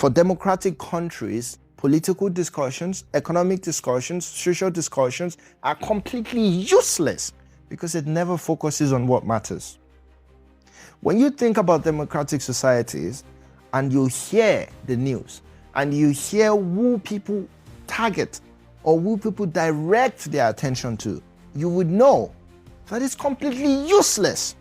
For democratic countries, political discussions, economic discussions, social discussions are completely useless because it never focuses on what matters. When you think about democratic societies and you hear the news and you hear who people target or who people direct their attention to, you would know that it's completely useless.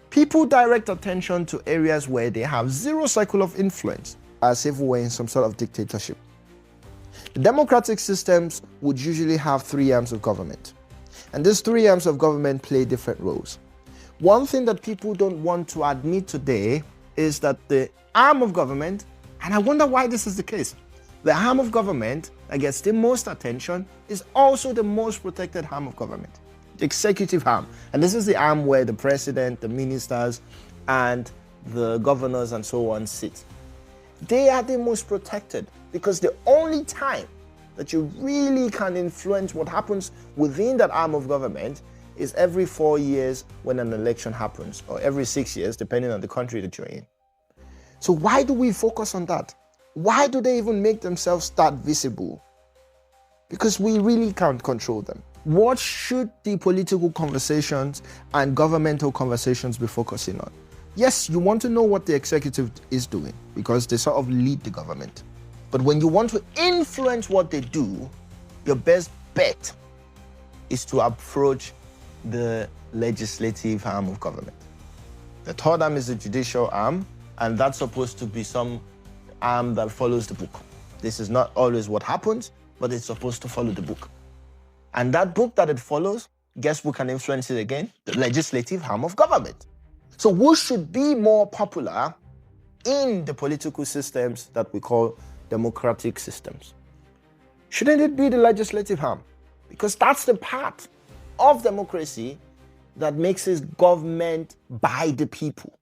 People direct attention to areas where they have zero circle of influence, as if we're in some sort of dictatorship. The democratic systems would usually have three arms of government, and these three arms of government play different roles. One thing that people don't want to admit today is that the arm of government, and I wonder why this is the case, the arm of government that gets the most attention is also the most protected arm of government, the executive arm. And this is the arm where the president, the ministers, and the governors and so on sit. They are the most protected because the only time that you really can influence what happens within that arm of government is every 4 years when an election happens, or every 6 years, depending on the country that you're in. So why do we focus on that? Why do they even make themselves that visible? Because we really can't control them. What should the political conversations and governmental conversations be focusing on? Yes, you want to know what the executive is doing because they sort of lead the government. But when you want to influence what they do, your best bet is to approach the legislative arm of government. The third arm is the judicial arm, and that's supposed to be some arm that follows the book. This is not always what happens, but it's supposed to follow the book. And that book that it follows, guess who can influence it again? The legislative arm of government. So who should be more popular in the political systems that we call democratic systems? Shouldn't it be the legislative arm? Because that's the part of democracy that makes it government by the people.